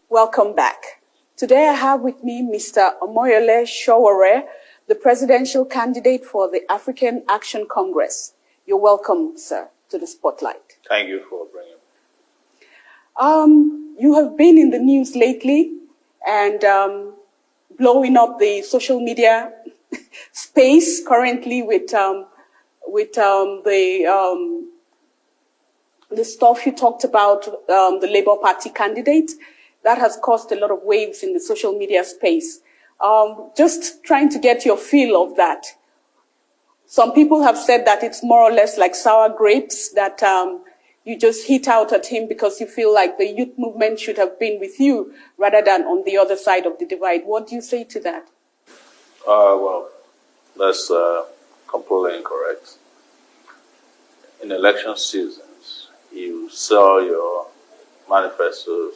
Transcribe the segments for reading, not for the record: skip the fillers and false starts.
Welcome back. Today I have with me Mr. Omoyele Sowore, the presidential candidate for the African Action Congress. You're welcome, sir, to the spotlight. Thank you for bringing me. You have been in the news lately and blowing up the social media space currently with the stuff you talked about, the Labour Party candidate. That has caused a lot of waves in the social media space. Just trying to get your feel of that. Some people have said that it's more or less like sour grapes, that you just hit out at him because you feel like the youth movement should have been with you rather than on the other side of the divide. What do you say to that? Well, that's completely incorrect. In election seasons, you sell your manifestos,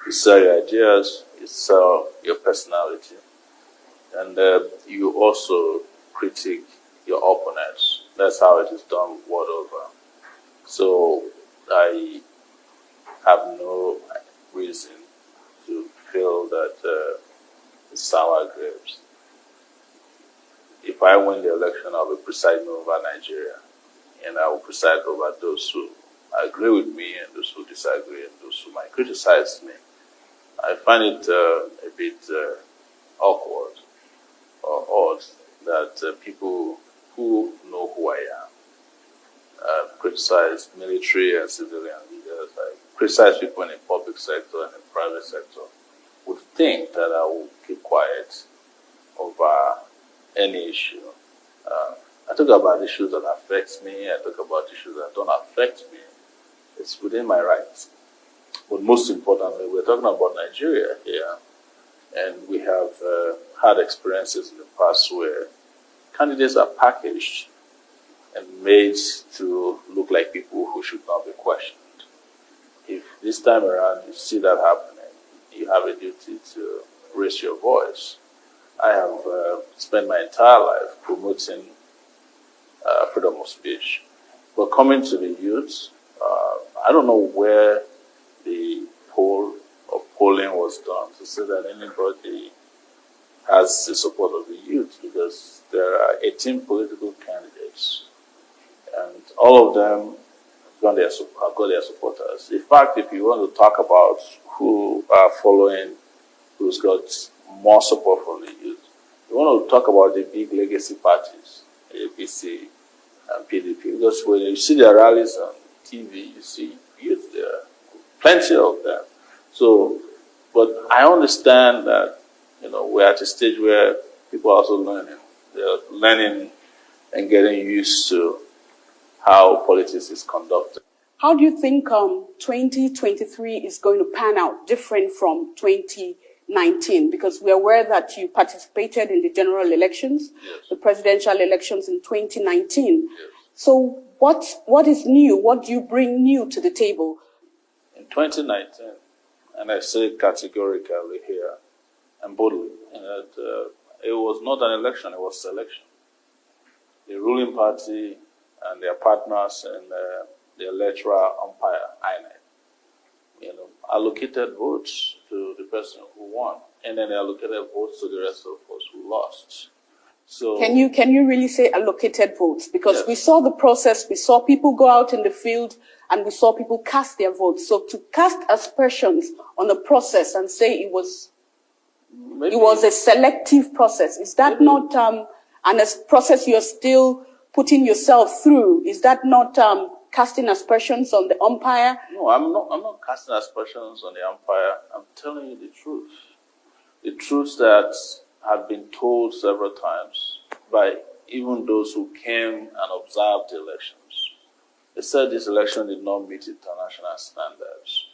you sell your ideas, you sell your personality, and you also critique your opponents. That's how it is done world over. So I have no reason to feel that it's sour grapes. If I win the election, I'll be presiding over Nigeria, and I will preside over those who agree with me and those who disagree and those who might criticize me. I find it a bit awkward or odd that people who know who I am criticize military and civilian leaders, criticize people in the public sector and the private sector, would think that I will keep quiet over any issue. I talk about issues that affect me, I talk about issues that don't affect me. It's within my rights. But most importantly, we're talking about Nigeria here, and we have had experiences in the past where candidates are packaged and made to look like people who should not be questioned. If this time around you see that happening, you have a duty to raise your voice. I have spent my entire life promoting freedom of speech. But coming to the youth, I don't know where the polling was done to say that anybody has the support of the youth, because there are 18 political candidates, and all of them have got their supporters. In fact, if you want to talk about who are following, who's got more support from the youth, you want to talk about the big legacy parties, APC and PDP, because when you see their rallies on TV, you see youth there, plenty of them. So, but I understand that, we're at a stage where people are also learning. They're learning and getting used to how politics is conducted. How do you think 2023 is going to pan out different from 2019? Because we're aware that you participated in the general elections, yes, the presidential elections in 2019. Yes. So what is new? What do you bring new to the table? In 2019, and I say categorically here and boldly, that it was not an election, it was selection. The ruling party and their partners and the electoral umpire, INEC, allocated votes to the person who won, and then they allocated votes to the rest of us who lost. So can you really say allocated votes? Because yes, we saw the process, we saw people go out in the field, and we saw people cast their votes. So to cast aspersions on a process and say it was a selective process, is that not a process you're still putting yourself through? Is that not casting aspersions on the umpire? No, I'm not casting aspersions on the umpire. I'm telling you the truth. The truth that have been told several times by even those who came and observed the elections. They said this election did not meet international standards.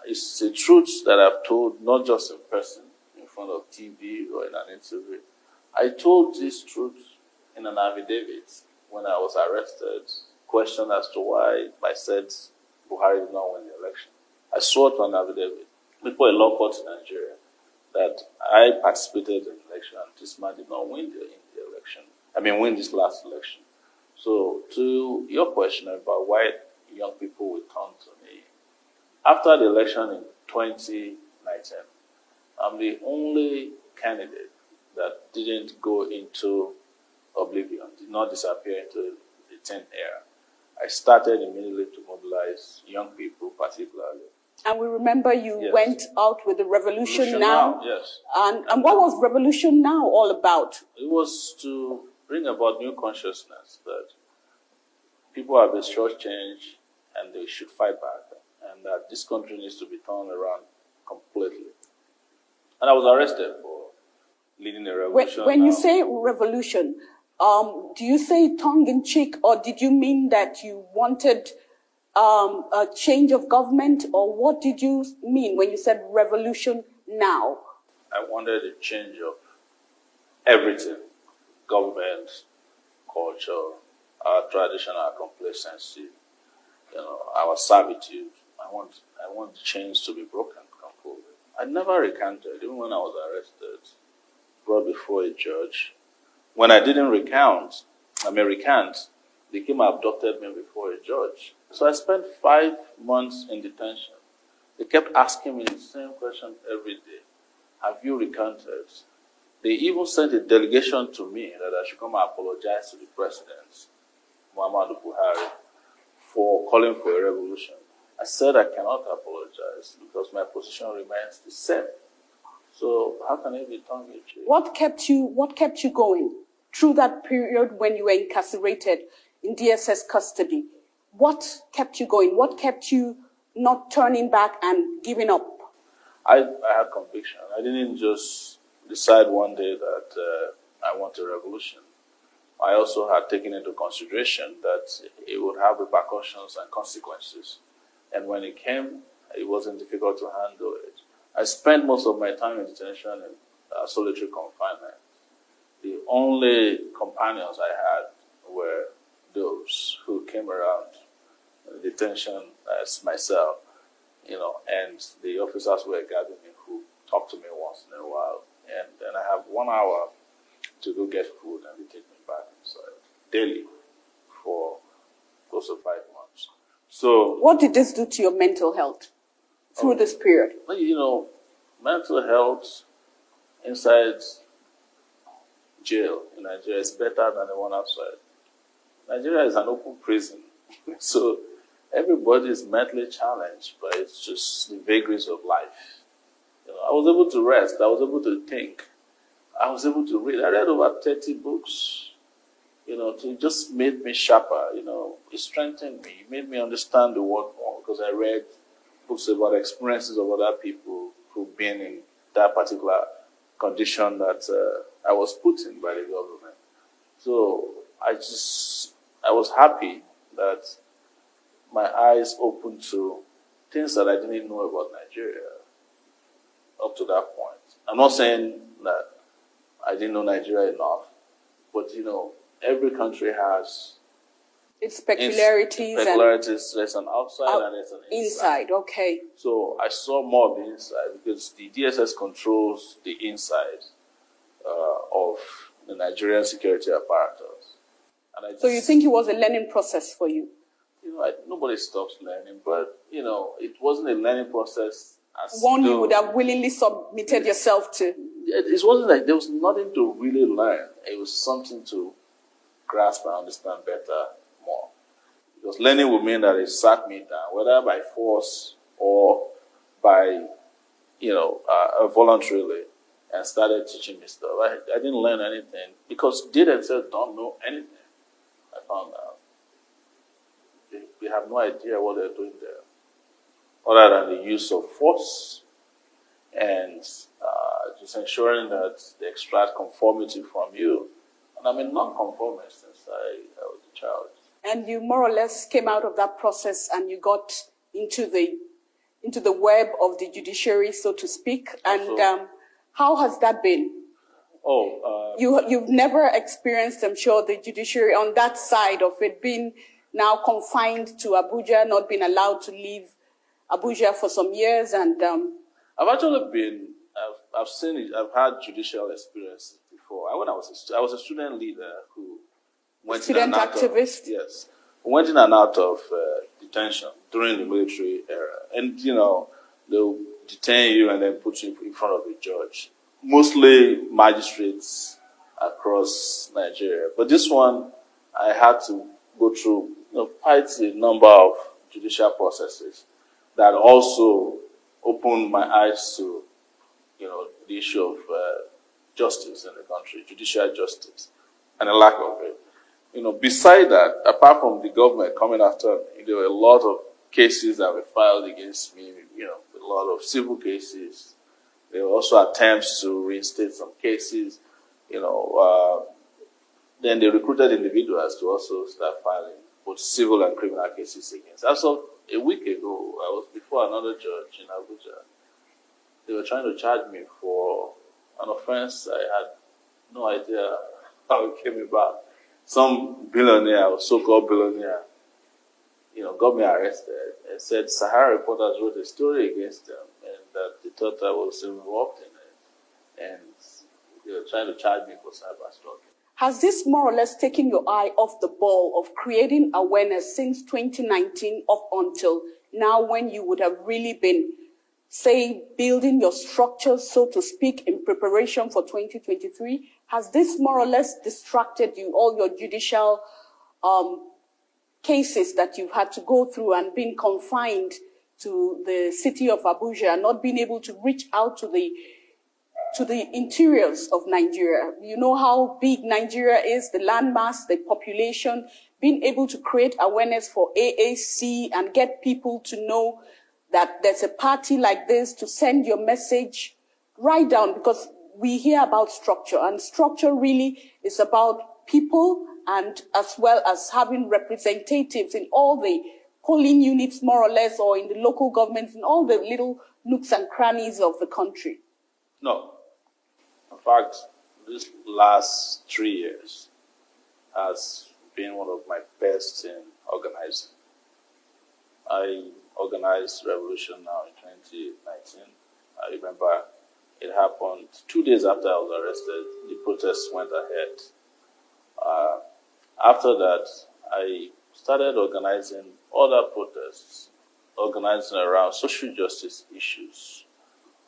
It's a truth that I've told not just in person, in front of TV or in an interview. I told this truth in an affidavit when I was arrested question as to why I said Buhari did not win the election. I swore to an affidavit before a law court in Nigeria that I participated in the election and this man did not win the election. Win this last election. So to your question about why young people will turn to me, after the election in 2019, I'm the only candidate that didn't go into oblivion, did not disappear into the thin air. I started immediately to mobilize young people particularly. And we remember you went out with the Revolution Now. Yes. And what was Revolution Now all about? It was to bring about new consciousness that people have been shortchanged and they should fight back, and that this country needs to be turned around completely. And I was arrested for leading a revolution. When you say revolution, do you say tongue-in-cheek, or did you mean that you wanted a change of government, or what did you mean when you said revolution now? I wanted a change of everything: government, culture, our tradition, our complacency, our servitude. I want the chains to be broken completely. I never recanted, even when I was arrested, brought before a judge. When I didn't recant, they came and abducted me before a judge. So I spent 5 months in detention. They kept asking me the same question every day. Have you recanted? They even sent a delegation to me that I should come and apologize to the president, Muhammadu Buhari, for calling for a revolution. I said I cannot apologize because my position remains the same. So how can it be tongue-in-cheek? What kept you going through that period when you were incarcerated in DSS custody? What kept you going? What kept you not turning back and giving up? I had conviction. I didn't just decide one day that I want a revolution. I also had taken into consideration that it would have repercussions and consequences. And when it came, it wasn't difficult to handle it. I spent most of my time in detention in solitary confinement. The only companions I had were those who came around detention as myself, and the officers were guarding me who talked to me once in a while. And then I have 1 hour to go get food and they take me back inside daily for close to 5 months. So what did this do to your mental health through this period? Mental health inside jail in Nigeria is better than the one outside. Nigeria is an open prison. So everybody is mentally challenged, but it's just the vagaries of life. I was able to rest. I was able to think. I was able to read. I read over 30 books. It just made me sharper. It strengthened me. It made me understand the world more because I read books about experiences of other people who've been in that particular condition that I was put in by the government. So I was happy that my eyes opened to things that I didn't know about Nigeria up to that point. I'm not saying that I didn't know Nigeria enough, but every country has its peculiarities. There's an outside and there's an inside. Okay. So I saw more of the inside because the DSS controls the inside of the Nigerian security apparatus. So you think it was a learning process for you? Nobody stops learning, but it wasn't a learning process as one you would have willingly submitted yourself to. It wasn't like there was nothing to really learn. It was something to grasp and understand better more. Because learning would mean that they sat me down, whether by force or by, voluntarily, and started teaching me stuff. I didn't learn anything because they themselves don't know anything. I found out. They have no idea what they're doing there, other than the use of force and just ensuring that they extract conformity from you. And I'm a non-conformist since I was a child. And you more or less came out of that process and you got into the web of the judiciary, so to speak. And how has that been? You've never experienced, I'm sure, the judiciary on that side of it being now confined to Abuja, not being allowed to leave Abuja for some years. And I've actually been, I've seen it, I've had judicial experiences before. When I was a student leader who went student in and out activist. Yes, went in and out of detention during the military era. And, you know, they'll detain you and then put you in front of a judge. Mostly magistrates across Nigeria. But this one, I had to go through quite a number of judicial processes that also opened my eyes to, the issue of justice in the country, judicial justice, and the lack of it. Beside that, apart from the government coming after me, there were a lot of cases that were filed against me, a lot of civil cases. There were also attempts to reinstate some cases, then they recruited individuals to also start filing both civil and criminal cases against. As of a week ago, I was before another judge in Abuja. They were trying to charge me for an offense I had no idea how it came about. Some billionaire, or so-called billionaire, got me arrested and said Sahara reporters wrote a story against them and that they thought I was involved in it. And they were trying to charge me for cyber stalking. Has this more or less taken your eye off the ball of creating awareness since 2019 up until now, when you would have really been, say, building your structures, so to speak, in preparation for 2023? Has this more or less distracted you, all your judicial cases that you've had to go through and been confined to the city of Abuja, not being able to reach out to the interiors of Nigeria? You know how big Nigeria is, the landmass, the population, being able to create awareness for AAC and get people to know that there's a party like this, to send your message right down, because we hear about structure, and structure really is about people, and as well as having representatives in all the polling units, more or less, or in the local governments, in all the little nooks and crannies of the country. No. In fact, this last 3 years has been one of my best in organizing. I organized Revolution now in 2019. I remember it happened 2 days after I was arrested. The protests went ahead. After that, I started organizing other protests, organizing around social justice issues.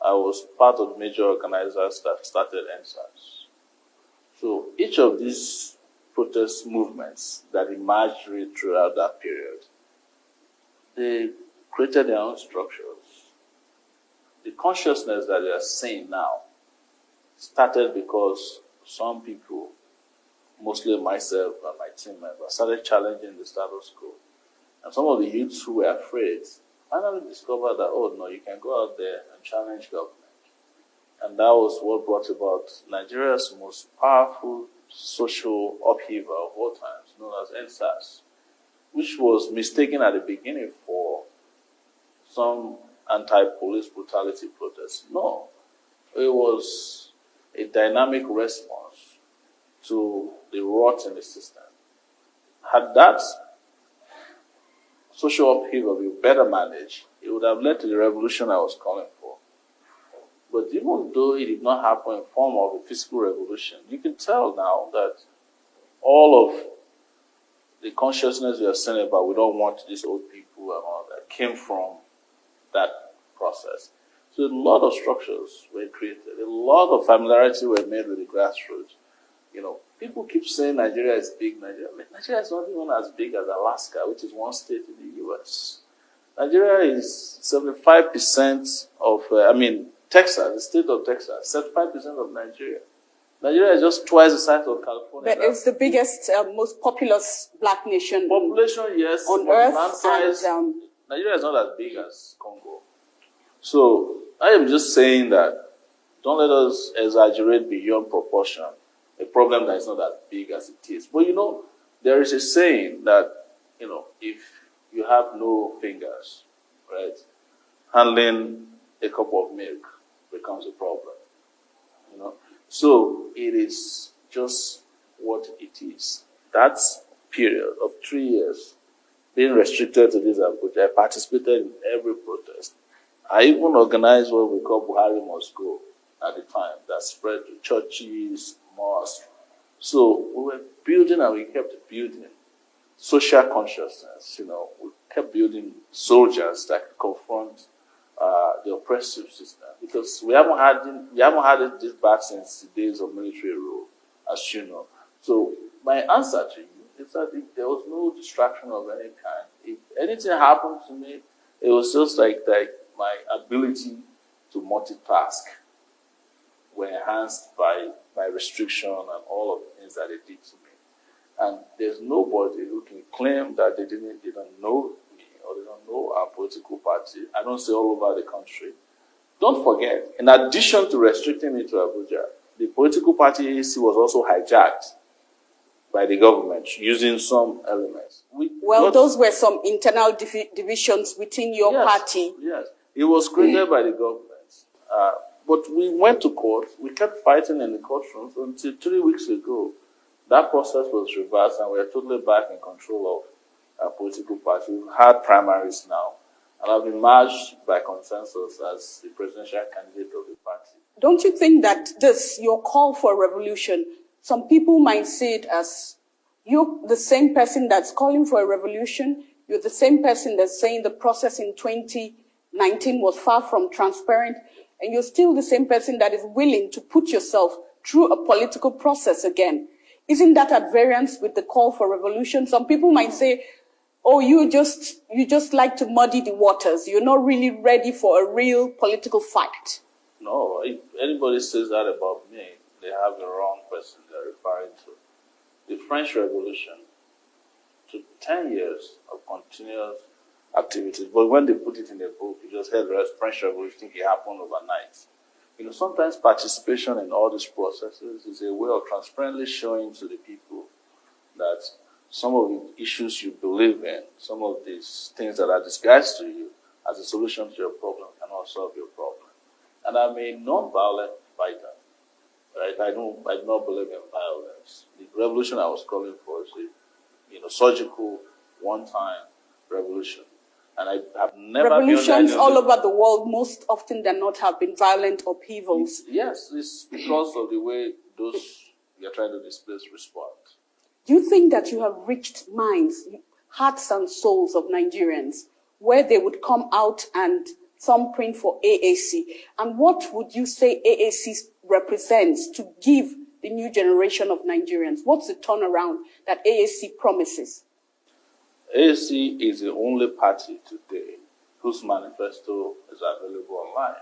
I was part of major organizers that started NSAS. So each of these protest movements that emerged throughout that period, they created their own structures. The consciousness that they are seeing now started because some people, mostly myself and my team members, started challenging the status quo. And some of the youths who were afraid finally discovered that, oh no, you can go out there and challenge government. And that was what brought about Nigeria's most powerful social upheaval of all times, known as NSAS, which was mistaken at the beginning for some anti-police brutality protests. No, it was a dynamic response to the rot in the system. Had that social upheaval been better managed, it would have led to the revolution I was calling for. But even though it did not happen in form of a physical revolution, you can tell now that all of the consciousness we are saying about we don't want these old people and all that came from that process. So a lot of structures were created. A lot of familiarity were made with the grassroots. People keep saying Nigeria is big. Nigeria is not even as big as Alaska, which is one state in the U.S. Nigeria is 75% of, Texas, the state of Texas, 75% of Nigeria. Nigeria is just twice the size of California. But it's the biggest, most populous black nation. Population, yes. On earth. Land size, Nigeria is not as big as Congo. So I am just saying that don't let us exaggerate beyond proportion a problem that is not as big as it is. But there is a saying that, if you have no fingers, right, handling a cup of milk becomes a problem. So it is just what it is. That period of 3 years being restricted to this approach. I participated in every protest. I even organized what we call Buhari Must Go at the time, that spread to churches, mosques. So we were building and we kept building social consciousness. We kept building soldiers that could confront the oppressive system, because we haven't had this back since the days of military rule, as you know. So my answer to you is that if there was no distraction of any kind, if anything happened to me, it was just like my ability to multitask were enhanced by my restriction and all of the things that they did to me. And there's nobody who can claim that they don't know me or they don't know our political party. I don't say all over the country. Don't forget, in addition to restricting me to Abuja, the political party AAC was also hijacked by the government using some elements. Those were some internal divisions within your party. Yes, it was created by the government. But we went to court. We kept fighting in the courtrooms until 3 weeks ago. That process was reversed and we're totally back in control of our political party. We've had primaries now, and I've been merged by consensus as the presidential candidate of the party. Don't you think that your call for revolution, some people might see it as you're the same person that's calling for a revolution, you're the same person that's saying the process in 2019 was far from transparent, and you're still the same person that is willing to put yourself through a political process again? Isn't that at variance with the call for revolution? Some people might say, oh, you just like to muddy the waters. You're not really ready for a real political fight. No, if anybody says that about me, they have the wrong person they're referring to. The French Revolution took 10 years of continuous activities, but when they put it in a book, you just heard the French Revolution, think it happened overnight. Sometimes participation in all these processes is a way of transparently showing to the people that some of the issues you believe in, some of these things that are disguised to you as a solution to your problem cannot solve your problem. And I'm a non-violent fighter. Right? I do not believe in violence. The revolution I was calling for is a surgical, one-time revolution. And I have never revolutions all over the world, most often than not, have been violent upheavals. Yes, it's because of the way those you're trying to displace respond. Do you think that you have reached minds, hearts and souls of Nigerians, where they would come out and some praying for AAC? And what would you say AAC represents to give the new generation of Nigerians? What's the turnaround that AAC promises? AAC is the only party today whose manifesto is available online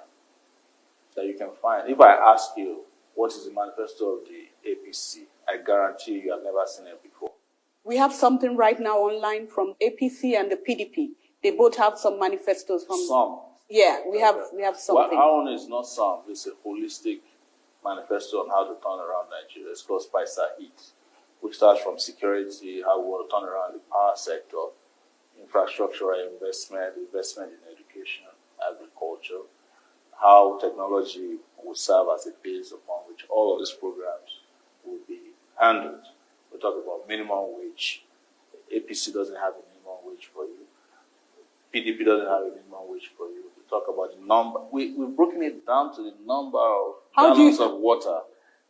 that you can find. If I ask you, what is the manifesto of the APC, I guarantee you have never seen it before. We have something right now online from APC and the PDP. They both have some manifestos from... Some. Yeah, we have something. Our own is not some. It's a holistic manifesto on how to turn around Nigeria. It's called Spicer Heat, which starts from security, how we want to turn around the power sector, infrastructural investment in education, agriculture, how technology will serve as a base upon which all of these programs will be handled. We talk about minimum wage. APC doesn't have a minimum wage for you. PDP doesn't have a minimum wage for you. We talk about the number. We've broken it down to the number of gallons of water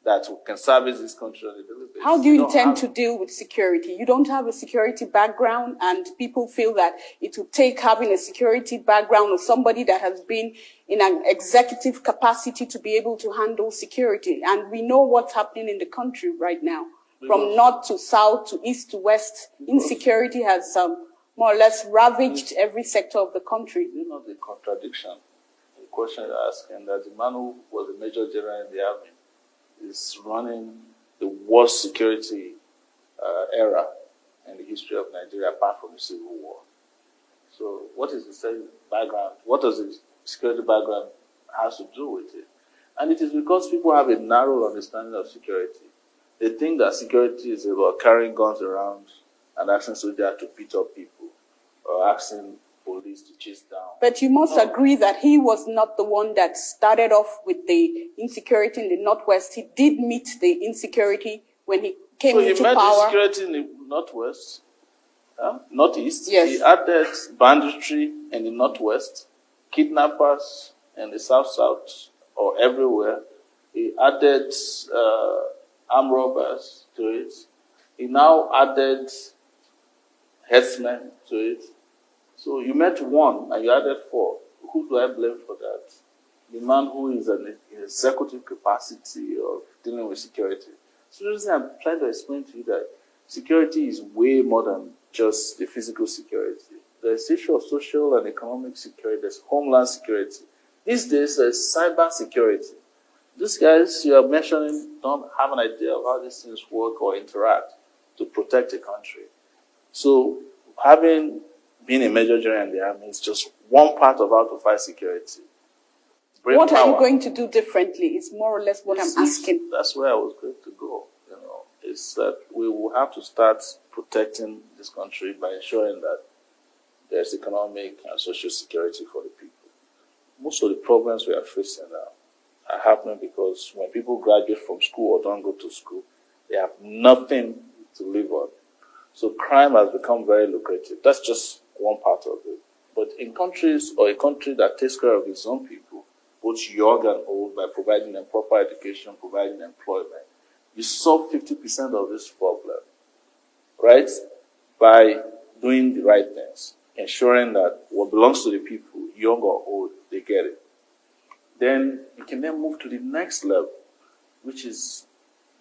that can service this country on a daily basis. How do you intend to deal with security? You don't have a security background, and people feel that it would take having a security background or somebody that has been in an executive capacity to be able to handle security. And we know what's happening in the country right now. From north to south to east to west, insecurity has more or less ravaged every sector of the country. You know the contradiction, the question you're asking, that the man who was a major general in the army is running the worst security era in the history of Nigeria, apart from the Civil War. So what is the same background? What does the security background has to do with it? And it is because people have a narrow understanding of security. They think that security is about carrying guns around and asking soldiers to beat up people or asking police to chase down. But you must agree that he was not the one that started off with the insecurity in the Northwest. He did meet the insecurity when he came into power. So he met the insecurity in the Northwest. Northeast. Yes. He added banditry in the Northwest, kidnappers in the South or everywhere. He added armed robbers to it. He now added herdsmen to it. So you met one and you added four. Who do I blame for that? The man who is in executive capacity of dealing with security. So the reason I'm trying to explain to you that security is way more than just the physical security. There's issue of social and economic security. There's homeland security. These days, there's cyber security. These guys you are mentioning don't have an idea of how these things work or interact to protect a country. So having been a major general in the army is just one part of how to fight security. What are you going to do differently? Is more or less what I'm asking. That's where I was going to go. Is that we will have to start protecting this country by ensuring that there's economic and social security for the people. Most of the problems we are facing now are happening because when people graduate from school or don't go to school, they have nothing to live on. So crime has become very lucrative. That's just one part of it. But in countries or a country that takes care of its own people, both young and old, by providing them proper education, providing employment, you solve 50% of this problem, right? By doing the right things, ensuring that what belongs to the people, young or old, they get it. Then you can then move to the next level, which is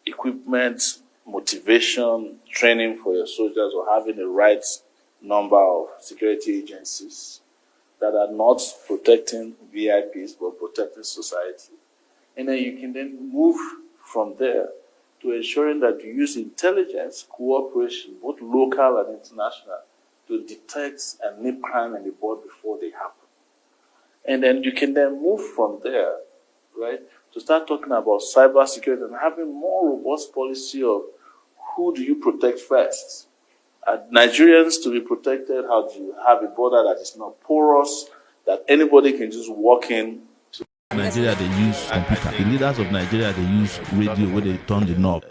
equipment, motivation, training for your soldiers, or having the right number of security agencies that are not protecting VIPs, but protecting society. And then you can then move from there to ensuring that you use intelligence, cooperation, both local and international, to detect and nip crime in the bud before they happen. And then you can then move from there, right, to start talking about cyber security and having more robust policy of who do you protect first. Nigerians to be protected, how do you have a border that is not porous, that anybody can just walk in. Nigeria, they use computer. The leaders of Nigeria, they use radio where they turn the knob.